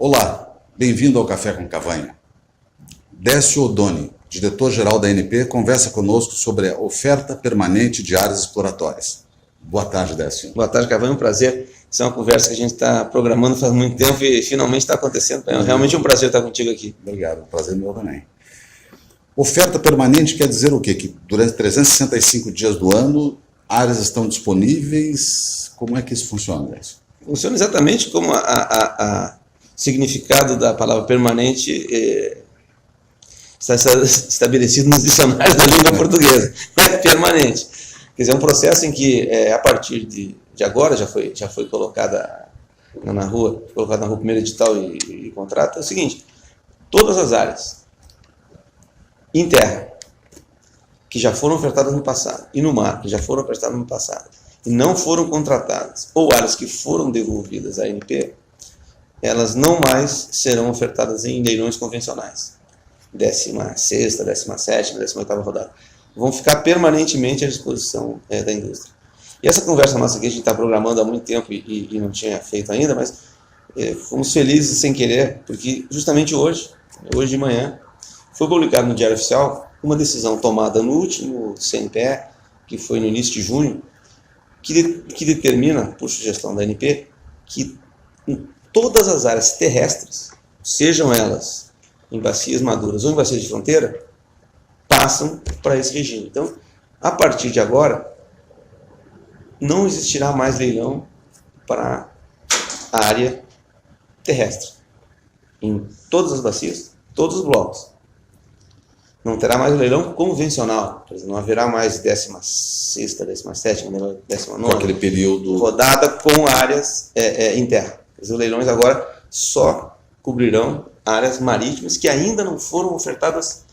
Olá, bem-vindo ao Café com Cavanha. Décio Odoni, diretor-geral da ANP, conversa conosco sobre a oferta permanente de áreas exploratórias. Boa tarde, Décio. Boa tarde, Cavanha. É um prazer. Isso é uma conversa que a gente está programando faz muito tempo e finalmente está acontecendo. É realmente um prazer estar contigo aqui. Obrigado, prazer meu também. Oferta permanente quer dizer o quê? Que durante 365 dias do ano, áreas estão disponíveis? Como é que isso funciona, Décio? Funciona exatamente como o significado da palavra permanente está estabelecido nos dicionários da língua portuguesa. É permanente. Quer dizer, é um processo em que, a partir de agora, já foi colocada na rua, primeiro edital e contrato, é o seguinte: todas as áreas em terra, que já foram ofertadas no passado, e no mar, que já foram ofertadas no passado, e não foram contratadas, ou áreas que foram devolvidas à ANP, elas não mais serão ofertadas em leilões convencionais. 16ª, 17ª, 18ª rodada. Vão ficar permanentemente à disposição da indústria. E essa conversa nossa aqui a gente está programando há muito tempo e não tinha feito ainda, mas fomos felizes sem querer, porque justamente hoje de manhã, foi publicado no Diário Oficial uma decisão tomada no último CNPE, que foi no início de junho, que determina, por sugestão da ANP, que em todas as áreas terrestres, sejam elas em bacias maduras ou em bacias de fronteira, passam para esse regime. Então, a partir de agora, não existirá mais leilão para a área terrestre. Em todas as bacias, todos os blocos. Não terá mais leilão convencional. Não haverá mais 16ª, 17ª, 19ª aquele período rodada com áreas em terra. Os leilões agora só cobrirão áreas marítimas que ainda não foram ofertadas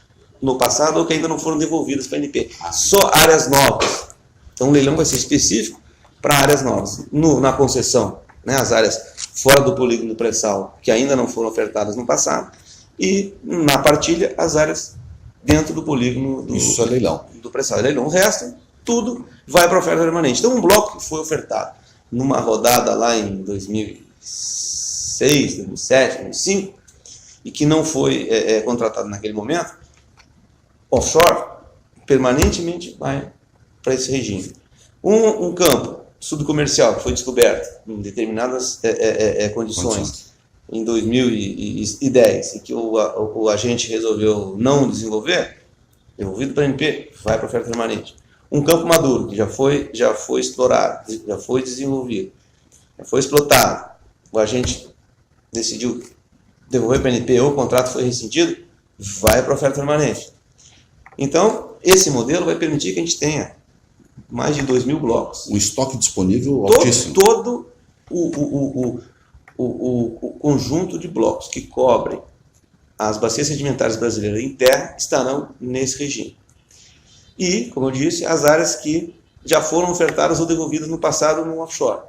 no passado ou que ainda não foram devolvidas para a ANP. Só áreas novas. Então o leilão vai ser específico para áreas novas. Na concessão, as áreas fora do polígono do pré-sal que ainda não foram ofertadas no passado, e na partilha as áreas dentro do polígono isso é leilão. Do pré-sal. Leilão. O resto, tudo vai para a oferta permanente. Então um bloco que foi ofertado numa rodada lá em 2006, 2007, 2005, e que não foi contratado naquele momento, offshore, permanentemente vai para esse regime. Um campo subcomercial que foi descoberto em determinadas condições em 2010 e que o agente resolveu não desenvolver, devolvido para a ANP, vai para a oferta permanente. Um campo maduro que já foi explorado, já foi desenvolvido, já foi explotado, o agente decidiu devolver para a ANP ou o contrato foi rescindido, vai para a oferta permanente. Então, esse modelo vai permitir que a gente tenha mais de 2.000 blocos. Um estoque disponível altíssimo. Todo o conjunto de blocos que cobrem as bacias sedimentares brasileiras em terra estarão nesse regime. E, como eu disse, as áreas que já foram ofertadas ou devolvidas no passado no offshore.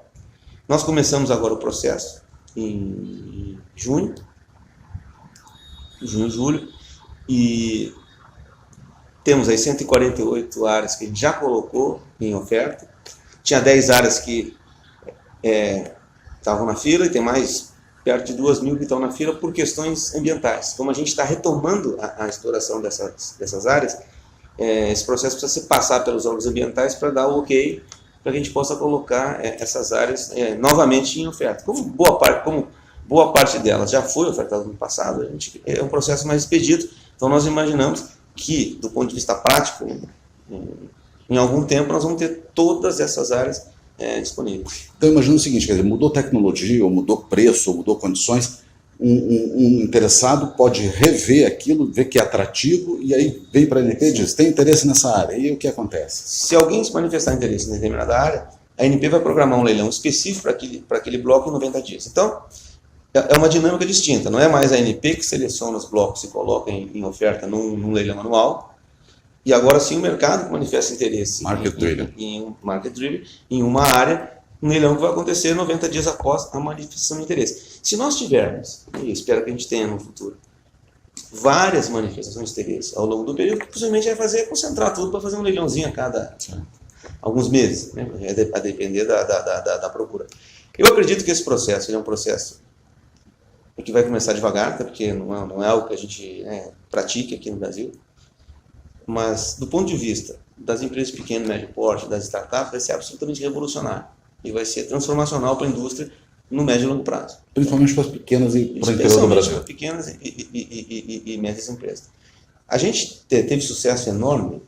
Nós começamos agora o processo em junho, julho, e temos aí 148 áreas que a gente já colocou em oferta. Tinha 10 áreas que estavam na fila e tem mais perto de 2.000 que estão na fila por questões ambientais. Como a gente está retomando a exploração dessas áreas, esse processo precisa se passar pelos órgãos ambientais para dar o ok, para que a gente possa colocar essas áreas novamente em oferta. Como boa parte delas já foi ofertada no passado, é um processo mais expedito. Então nós imaginamos que, do ponto de vista prático, em algum tempo nós vamos ter todas essas áreas disponíveis. Então imagina o seguinte, quer dizer, mudou tecnologia, ou mudou preço, ou mudou condições, um interessado pode rever aquilo, ver que é atrativo, e aí vem para a ANP e diz, tem interesse nessa área, e o que acontece? Se alguém se manifestar interesse em determinada área, a ANP vai programar um leilão específico para aquele bloco em 90 dias. Então, é uma dinâmica distinta, não é mais a ANP que seleciona os blocos e coloca em oferta num leilão anual, e agora sim o mercado manifesta interesse em uma área, um leilão que vai acontecer 90 dias após a manifestação de interesse. Se nós tivermos, e espero que a gente tenha no futuro, várias manifestações de interesse ao longo do período, que possivelmente vai concentrar tudo para fazer um leilãozinho a cada alguns meses, né? A depender da procura. Eu acredito que esse processo é um processo que vai começar devagar, até porque não é algo que a gente pratique aqui no Brasil. Mas, do ponto de vista das empresas de pequeno e médio porte, das startups, vai ser absolutamente revolucionário. E vai ser transformacional para a indústria no médio e longo prazo. Principalmente para as pequenas e para o interior do Brasil. Para pequenas e médias empresas. A gente teve sucesso enorme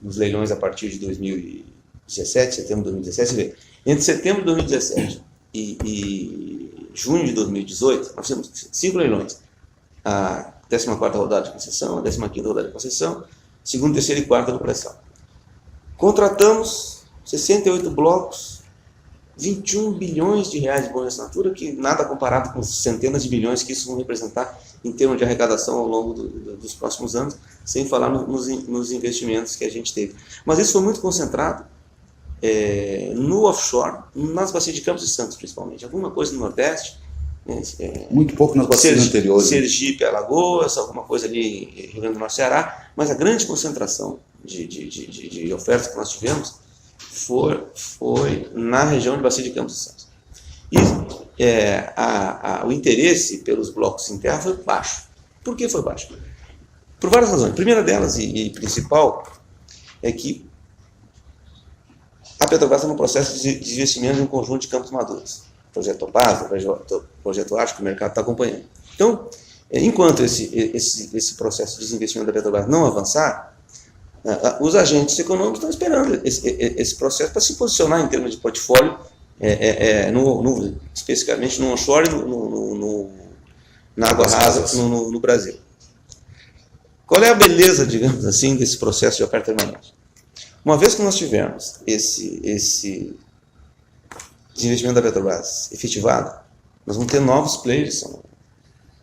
nos leilões a partir de 2017, setembro de 2017. Entre setembro de 2017 e junho de 2018, nós fizemos 5 leilões. A 14ª rodada de concessão, a 15ª rodada de concessão, 2ª, 3ª e 4ª operação. Contratamos 68 blocos, 21 bilhões de reais de boa assinatura, que nada comparado com os centenas de bilhões que isso vão representar em termos de arrecadação ao longo dos próximos anos, sem falar nos investimentos que a gente teve. Mas isso foi muito concentrado no offshore, nas bacias de Campos e Santos principalmente. Alguma coisa no Nordeste. Muito pouco nas bacias anteriores. Sergipe, Alagoas, alguma coisa ali Rio Grande do Norte, Ceará, mas a grande concentração de ofertas que nós tivemos foi na região de bacia de Campos e Santos. E o interesse pelos blocos em terra foi baixo. Por que foi baixo? Por várias razões. A primeira delas, e principal, é que a Petrobras está no processo de investimento em um conjunto de campos maduros. Projeto Topaz, projeto Arco, que o mercado está acompanhando. Então, enquanto esse processo de desinvestimento da Petrobras não avançar, os agentes econômicos estão esperando esse processo para se posicionar em termos de portfólio, especificamente no onshore e na água rasa no Brasil. Qual é a beleza, digamos assim, desse processo de oferta permanente? Uma vez que nós tivermos esse desinvestimento da Petrobras efetivado, nós vamos ter novos players, são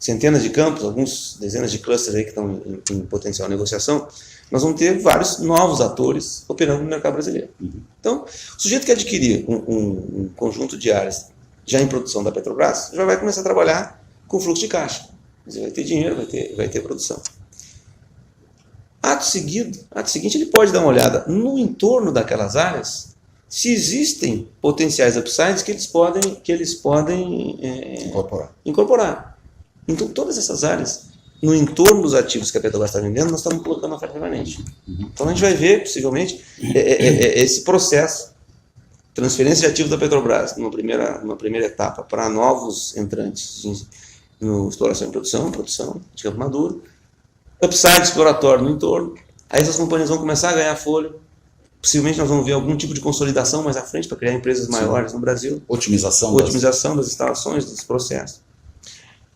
centenas de campos, alguns dezenas de clusters aí que estão em potencial negociação. Nós vamos ter vários novos atores operando no mercado brasileiro. Então, o sujeito que adquirir um conjunto de áreas já em produção da Petrobras já vai começar a trabalhar com fluxo de caixa. Vai ter dinheiro, vai ter produção. Ato seguinte, ele pode dar uma olhada no entorno daquelas áreas, se existem potenciais upsides que eles podem incorporar. Então, todas essas áreas, no entorno dos ativos que a Petrobras está vendendo, nós estamos colocando oferta permanente. Então, a gente vai ver, possivelmente, esse processo, transferência de ativos da Petrobras, numa primeira etapa, para novos entrantes no exploração e produção de campo maduro, upside exploratório no entorno, aí essas companhias vão começar a ganhar fôlego, possivelmente nós vamos ver algum tipo de consolidação mais à frente para criar empresas maiores no Brasil. Otimização das instalações, dos processos.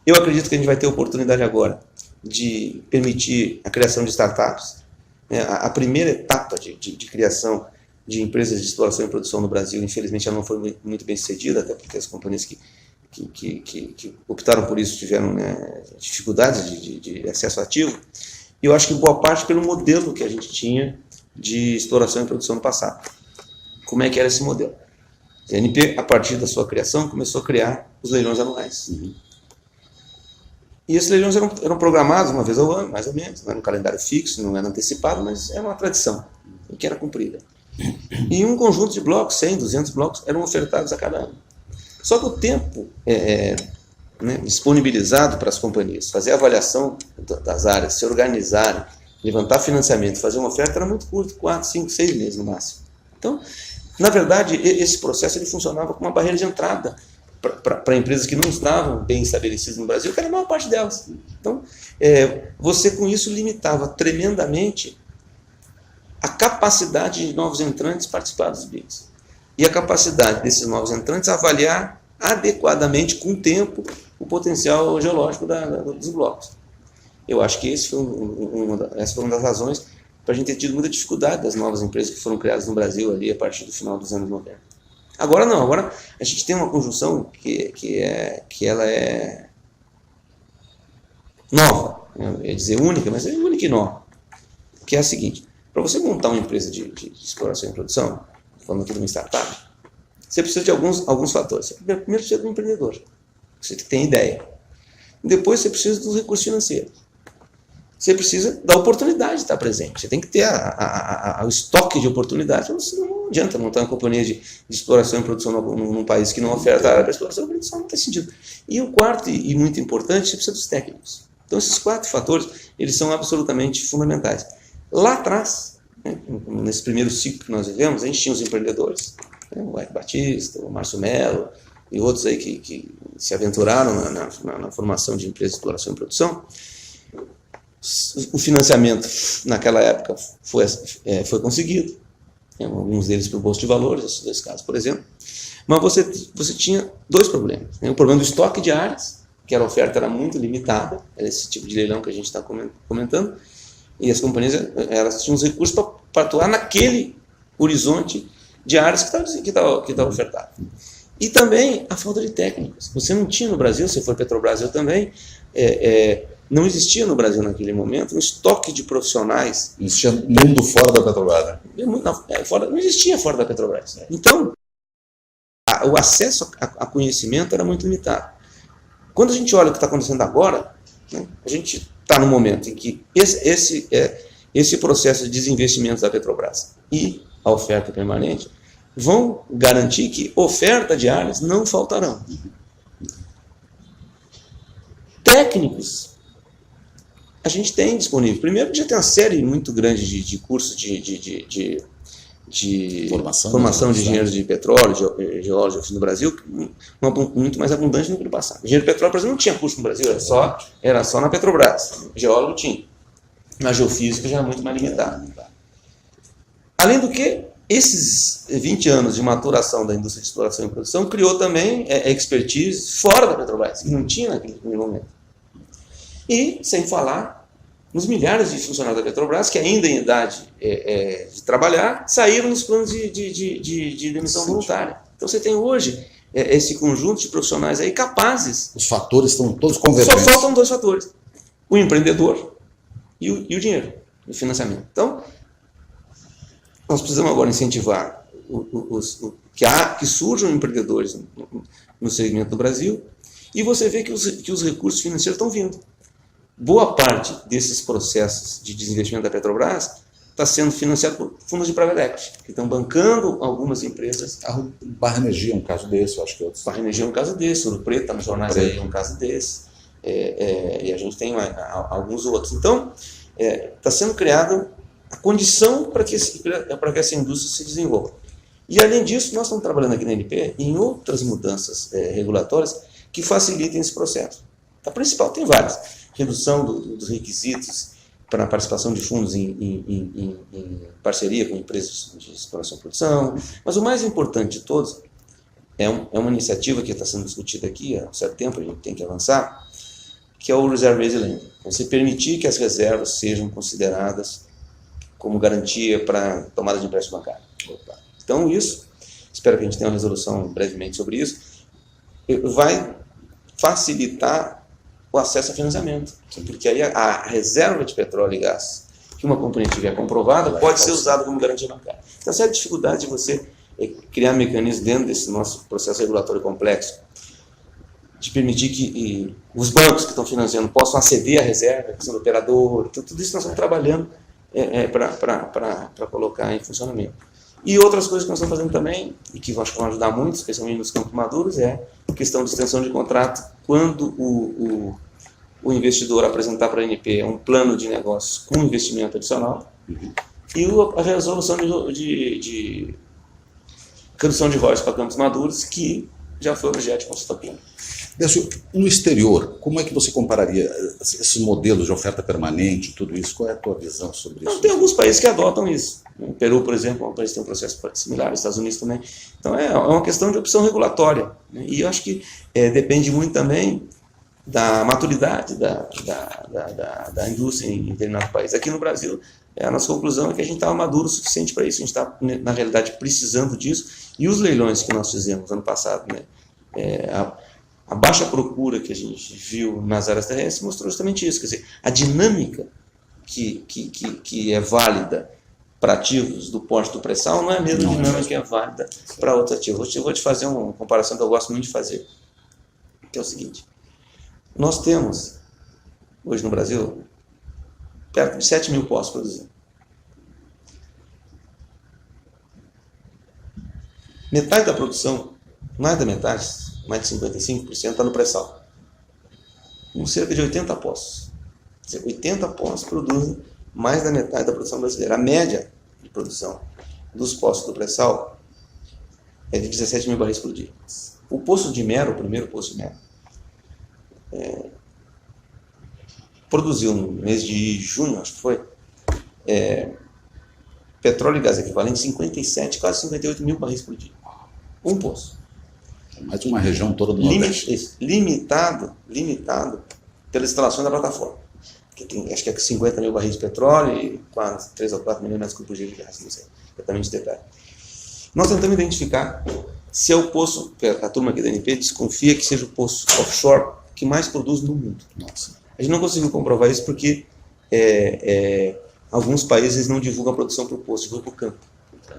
Eu acredito que a gente vai ter oportunidade agora de permitir a criação de startups. A primeira etapa de criação de empresas de exploração e produção no Brasil, infelizmente, ela não foi muito bem sucedida, até porque as companhias que optaram por isso tiveram dificuldades de acesso ativo. E eu acho que boa parte pelo modelo que a gente tinha de exploração e produção no passado. Como é que era esse modelo? A ANP, a partir da sua criação, começou a criar os leilões anuais. E esses leilões eram programados uma vez ao ano, mais ou menos. Não era um calendário fixo, não era antecipado, mas era uma tradição, que era cumprida. E um conjunto de blocos, 100, 200 blocos, eram ofertados a cada ano. Só que o tempo disponibilizado para as companhias fazer a avaliação das áreas, se organizarem, levantar financiamento, fazer uma oferta era muito curto, 4, 5, 6 meses no máximo. Então, na verdade, esse processo ele funcionava como uma barreira de entrada para empresas que não estavam bem estabelecidas no Brasil, que era a maior parte delas. Então, você com isso limitava tremendamente a capacidade de novos entrantes participar dos bids. E a capacidade desses novos entrantes avaliar adequadamente, com o tempo, o potencial geológico dos blocos. Eu acho que essa foi uma das razões para a gente ter tido muita dificuldade das novas empresas que foram criadas no Brasil ali a partir do final dos anos 90. Agora não, agora a gente tem uma conjunção que ela é nova, eu ia dizer única, mas é única e nova, que é a seguinte: para você montar uma empresa de exploração e produção, falando aqui de uma startup, você precisa de alguns fatores. Primeiro, você precisa de um empreendedor, você tem ideia. Depois, você precisa dos recursos financeiros. você precisa da oportunidade de estar presente. Você tem que ter o estoque de oportunidades, não adianta montar uma companhia de exploração e produção num país que não oferta área para exploração e produção, não tem sentido. E o quarto, e muito importante, você precisa dos técnicos. Então, esses 4 fatores, eles são absolutamente fundamentais. Lá atrás, né, nesse primeiro ciclo que nós vivemos, a gente tinha os empreendedores, né, o Ike Batista, o Márcio Mello e outros aí que se aventuraram na formação de empresas de exploração e produção. O financiamento, naquela época, foi conseguido, né, alguns deles por bolsa de valores, esses 2 casos, por exemplo. Mas você tinha 2 problemas. Né, o problema do estoque de áreas, que a oferta era muito limitada, era esse tipo de leilão que a gente está comentando, e as companhias elas tinham os recursos para atuar naquele horizonte de áreas que estava ofertado. E também a falta de técnicos. Você não tinha no Brasil, se for Petrobras também, não existia no Brasil naquele momento um estoque de profissionais. Existia mundo fora da Petrobras. Não existia fora da Petrobras. Então, o acesso a conhecimento era muito limitado. Quando a gente olha o que está acontecendo agora, né, a gente está no momento em que esse processo de desinvestimento da Petrobras e a oferta permanente vão garantir que oferta de áreas não faltarão. Técnicos, a gente tem disponível. Primeiro, já tem uma série muito grande de cursos de formação de engenheiros de petróleo, geólogos no Brasil, muito mais abundante do que no passado. Engenheiro de petróleo, por exemplo, não tinha curso no Brasil, era só na Petrobras. Geólogo tinha. Na geofísica já era muito mais limitado. Além do que, esses 20 anos de maturação da indústria de exploração e produção criou também expertise fora da Petrobras, que não tinha naquele momento. E, sem falar nos milhares de funcionários da Petrobras que ainda em idade de trabalhar, saíram nos planos de demissão voluntária. Então você tem hoje esse conjunto de profissionais aí capazes. Os fatores estão todos convergentes. Só faltam 2 fatores. O empreendedor e o dinheiro, o financiamento. Então, nós precisamos agora incentivar que surjam empreendedores no segmento do Brasil, e você vê que os recursos financeiros estão vindo. Boa parte desses processos de desinvestimento da Petrobras está sendo financiado por fundos de private equity, que estão bancando algumas empresas. A Barra Energia é um caso desse, eu acho que outros. Barra Energia é um caso desse, Ouro Preto está nos jornais aí, é um caso desse, e a gente tem alguns outros. Então, está sendo criada a condição para que essa indústria se desenvolva. E, além disso, nós estamos trabalhando aqui na ANP em outras mudanças regulatórias que facilitem esse processo. A principal tem várias. Redução dos requisitos para a participação de fundos em parceria com empresas de exploração e produção. Mas o mais importante de todos é uma iniciativa que está sendo discutida aqui há um certo tempo, a gente tem que avançar, que é o Reserve-Based Lending. Você permitir que as reservas sejam consideradas como garantia para tomada de empréstimo bancário. Então, isso, espero que a gente tenha uma resolução brevemente sobre isso, vai facilitar o acesso a financiamento, porque aí a reserva de petróleo e gás que uma companhia tiver comprovada pode ser usada como garantia bancária. Então, essa é a dificuldade de você criar mecanismos dentro desse nosso processo regulatório complexo, de permitir que os bancos que estão financiando possam aceder à reserva, a questão do operador, então, tudo isso nós estamos trabalhando para colocar em funcionamento. E outras coisas que nós estamos fazendo também, e que eu acho que vão ajudar muito, especialmente nos campos maduros, é a questão de extensão de contrato, quando o investidor apresentar para a ANP um plano de negócios com investimento adicional, e a resolução de redução de royalties para campos maduros, que já foi objeto de consulta pública. Décio, no exterior, como é que você compararia esses modelos de oferta permanente, tudo isso? Qual é a tua visão sobre isso? Não, tem alguns países que adotam isso. O Peru, por exemplo, é um país que tem um processo similar, os Estados Unidos também. Então, é uma questão de opção regulatória. Né? E eu acho que depende muito também da maturidade da indústria em determinado país. Aqui no Brasil, a nossa conclusão é que a gente estava maduro o suficiente para isso. A gente está, na realidade, precisando disso. E os leilões que nós fizemos ano passado, né, a baixa procura que a gente viu nas áreas terrestres mostrou justamente isso. Quer dizer, a dinâmica que é válida para ativos do porte do pré-sal não é a mesma dinâmica que é válida para outros ativos. Eu vou te fazer uma comparação que eu gosto muito de fazer, que é o seguinte. Nós temos, hoje no Brasil, perto de 7 mil postos produzindo. Metade da produção, mais da metade, mais de 55%, está no pré-sal. Com cerca de 80 postos. Quer dizer, 80 postos produzem mais da metade da produção brasileira. A média de produção dos postos do pré-sal é de 17 mil barris por dia. O poço de Mero, o primeiro poço de Mero, produziu no mês de junho, acho que foi, petróleo e gás equivalente 57, quase 58 mil barris por dia. Um poço. Mais uma região toda do Nordeste. Limitado pelas instalações da plataforma. Que tem, acho que é 50 mil barris de petróleo e quase 3 ou 4 milhões de cubos de gás, não sei, exatamente de detalhe. Nós tentamos identificar se é o poço, a turma aqui da ANP desconfia que seja o poço offshore que mais produz no mundo. Nossa. A gente não conseguiu comprovar isso porque alguns países não divulgam a produção por poço, divulgam por campo.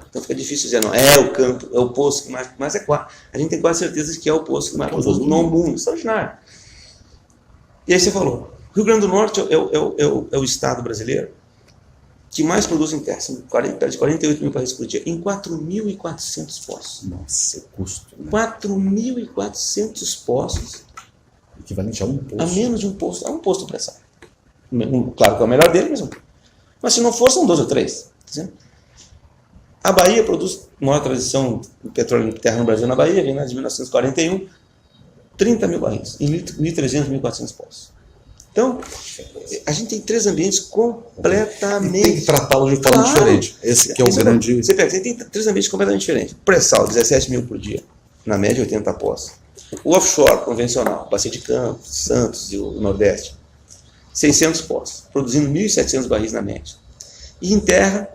Então fica difícil dizer, não, é o campo, é o poço que mais, mas a gente tem quase certeza de que é o poço que mais produz no mundo, extraordinário. E aí você falou, Rio Grande do Norte é o estado brasileiro que mais produz em terra, perto de 48 mil barris por dia, em 4.400 postos. Nossa, custo. Né? 4.400 postos. Equivalente a um poço. A menos de um posto. É um posto pré-sal. Claro que é o melhor dele, mas se não for, são 2 ou 3. Tá? A Bahia produz maior tradição de petróleo em terra no Brasil, na Bahia, vem lá de 1941, 30 mil barris, em 1.300, 1.400 postos. Então, a gente tem 3 ambientes completamente... Tem que tratá-los de forma diferente. Esse que é o grande... Você tem 3 ambientes completamente diferentes. Pré-sal, 17 mil por dia, na média 80 postos. O offshore convencional, Bacia de Campos, Santos e o Nordeste, 600 postos, produzindo 1.700 barris na média. E em terra,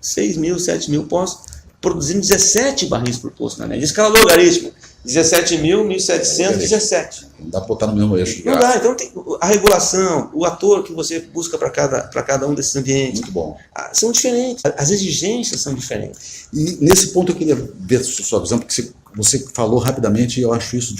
6 mil, 7 mil postos, produzindo 17 barris por posto na média. Escala logarítmica, 17 mil, 1.700, 17. Não dá para botar no mesmo eixo. Não dá, então tem a regulação, o ator que você busca para cada um desses ambientes. Muito bom. São diferentes, as exigências são diferentes. E nesse ponto eu queria ver sua visão, porque você falou rapidamente e eu acho isso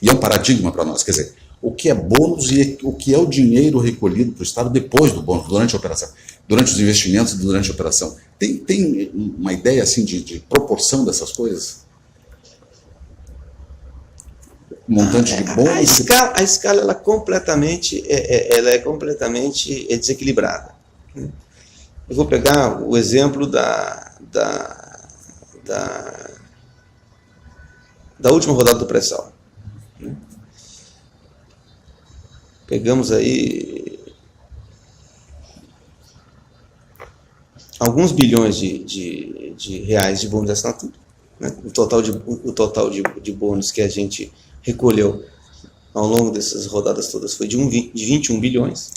e é um paradigma para nós, quer dizer, o que é bônus e o que é o dinheiro recolhido para o Estado depois do bônus, durante a operação, durante os investimentos e durante a operação. Tem uma ideia assim de proporção dessas coisas? Montante de bônus? A escala ela é completamente desequilibrada. Eu vou pegar o exemplo da última rodada do pré-sal. Pegamos aí alguns bilhões de reais de bônus de assinatura. Né? O total de bônus que a gente recolheu ao longo dessas rodadas todas foi de 21 bilhões.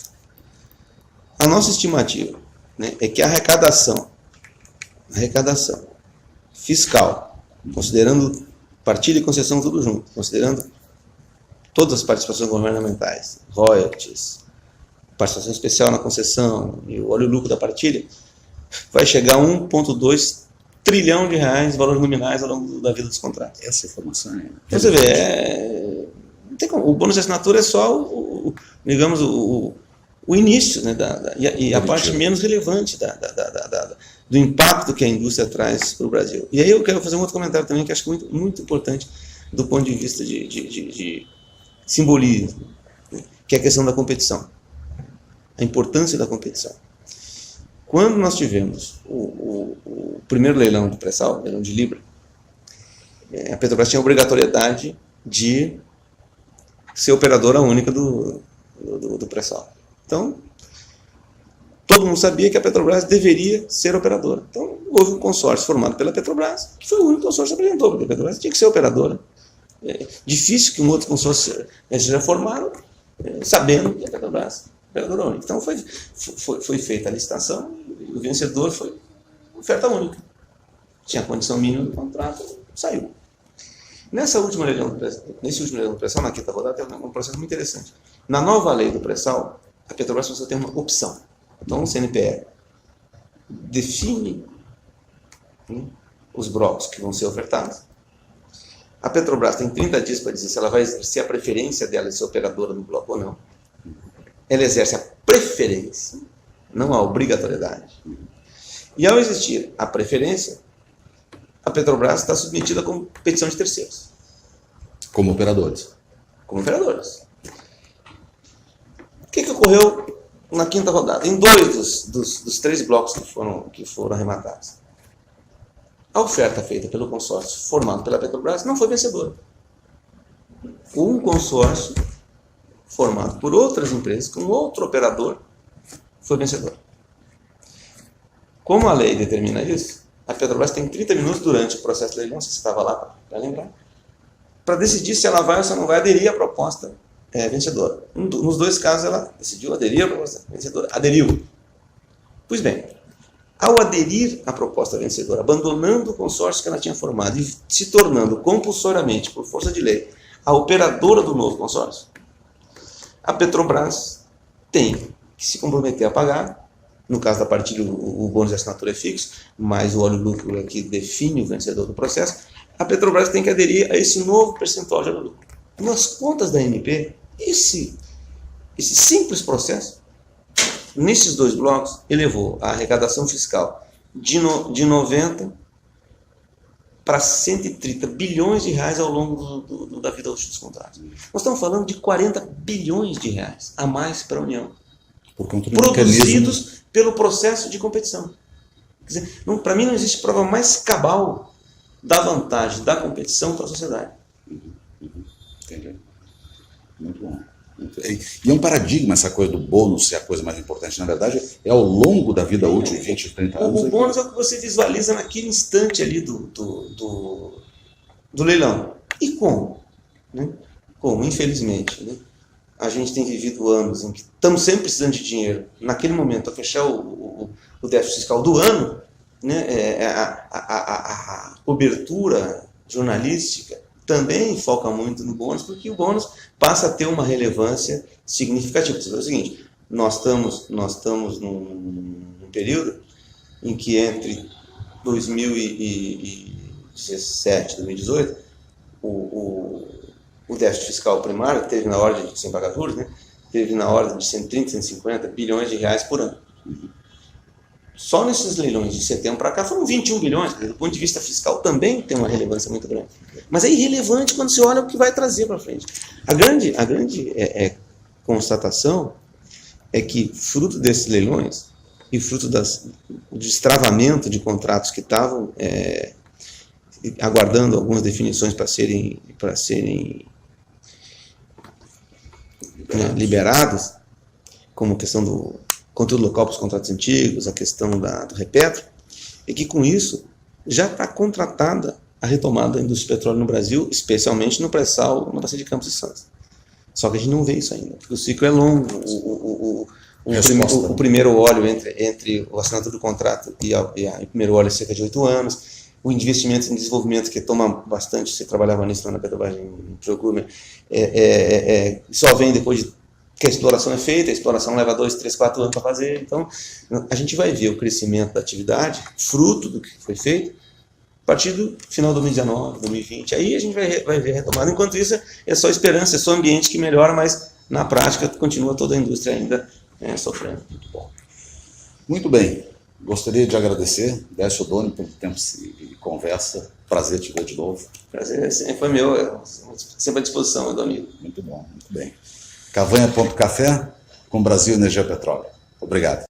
A nossa estimativa, né, é que a arrecadação fiscal, considerando partilha e concessão tudo junto, considerando todas as participações governamentais, royalties, participação especial na concessão e o lucro da partilha, vai chegar a 1,2 trilhão de reais em valores nominais ao longo da vida dos contratos. Essa informação é... Então, você vê, não tem como, o bônus de assinatura é só digamos, o início, né, e a parte menos relevante do impacto que a indústria traz para o Brasil. E aí eu quero fazer um outro comentário também que acho muito, muito importante do ponto de vista de simbolismo, né, que é a questão da competição, a importância da competição. Quando nós tivemos o primeiro leilão do pré-sal, leilão de Libra, a Petrobras tinha a obrigatoriedade de ser operadora única do pré-sal. Então, todo mundo sabia que a Petrobras deveria ser operadora. Então, houve um consórcio formado pela Petrobras, que foi o único consórcio que apresentou, porque a Petrobras tinha que ser operadora. É difícil que um outro consórcio seja formado sabendo que a Petrobras é operadora única. Então, foi feita a licitação e o vencedor foi oferta única. Tinha a condição mínima do contrato, saiu. Nesse último leilão do pré-sal, na quinta rodada, tem um processo muito interessante. Na nova lei do pré-sal, a Petrobras precisa ter uma opção. Então, o CNPE define os blocos que vão ser ofertados. A Petrobras tem 30 dias para dizer se ela vai exercer a preferência dela de ser operadora no bloco ou não. Ela exerce a preferência não há obrigatoriedade. E ao existir a preferência, a Petrobras está submetida à competição de terceiros. Como operadores. Como operadores. O que ocorreu na quinta rodada? Em 2 dos 3 blocos que foram arrematados. A oferta feita pelo consórcio formado pela Petrobras não foi vencedora. Um consórcio formado por outras empresas, com outro operador, foi vencedor. Como a lei determina isso, a Petrobras tem 30 minutos durante o processo de leilão, se você estava lá para lembrar, para decidir se ela vai ou se não vai aderir à proposta vencedora. Nos 2 casos ela decidiu aderir à proposta vencedora. Aderiu. Pois bem, ao aderir à proposta vencedora, abandonando o consórcio que ela tinha formado e se tornando compulsoriamente, por força de lei, a operadora do novo consórcio, a Petrobras tem que se comprometer a pagar. No caso da partilha, o bônus de assinatura é fixo, mas o óleo lucro é que define o vencedor do processo. A Petrobras tem que aderir a esse novo percentual de óleo lucro. Nas contas da ANP, esse simples processo, nesses 2 blocos, elevou a arrecadação fiscal de 90 para 130 bilhões de reais ao longo da vida útil dos contratos. Nós estamos falando de 40 bilhões de reais a mais para a União, produzidos pelo processo de competição. Quer dizer, para mim não existe prova mais cabal da vantagem da competição para a sociedade. Entendi. Muito bom. E é um paradigma essa coisa do bônus ser a coisa mais importante. Na verdade, é ao longo da vida útil de 20, 30 anos. O bônus é o que você visualiza naquele instante ali do leilão. E como? Né? Como, infelizmente, né? A gente tem vivido anos em que estamos sempre precisando de dinheiro. Naquele momento, a fechar o déficit fiscal do ano, né? A cobertura jornalística também foca muito no bônus, porque o bônus passa a ter uma relevância significativa. Você vê o seguinte, nós estamos num período em que entre 2017 e 2018, o déficit fiscal primário teve na ordem de, sem pagar juros, né, teve na ordem de 130, 150 bilhões de reais por ano. Só nesses leilões de setembro para cá foram 21 bilhões, do ponto de vista fiscal também tem uma relevância muito grande. Mas é irrelevante quando você olha o que vai trazer para frente. A grande constatação é que, fruto desses leilões e fruto do destravamento de contratos que estavam aguardando algumas definições para serem liberados, como a questão do conteúdo local para os contratos antigos, a questão do Repetro, e que com isso já está contratada a retomada da indústria de petróleo no Brasil, especialmente no pré-sal, na bacia de Campos e Santos. Só que a gente não vê isso ainda, porque o ciclo é longo. O primeiro óleo entre o assinatura do contrato e o primeiro óleo é cerca de 8 anos. O investimento em desenvolvimento, que toma bastante, você trabalhava nisso lá na Petrobras, em procura, só vem depois que a exploração é feita, a exploração leva 2, 3, 4 anos para fazer. Então, a gente vai ver o crescimento da atividade, fruto do que foi feito, a partir do final de 2019, 2020. Aí a gente vai ver a retomada. Enquanto isso, é só esperança, é só ambiente que melhora, mas na prática continua toda a indústria ainda sofrendo. Muito bom. Muito bem. Gostaria de agradecer, Décio Oddone, pelo tempo e conversa. Prazer te ver de novo. Prazer sempre foi meu, sempre à disposição, meu amigo. Muito bom, muito bem. Cavanha.café com Brasil Energia Petróleo. Obrigado.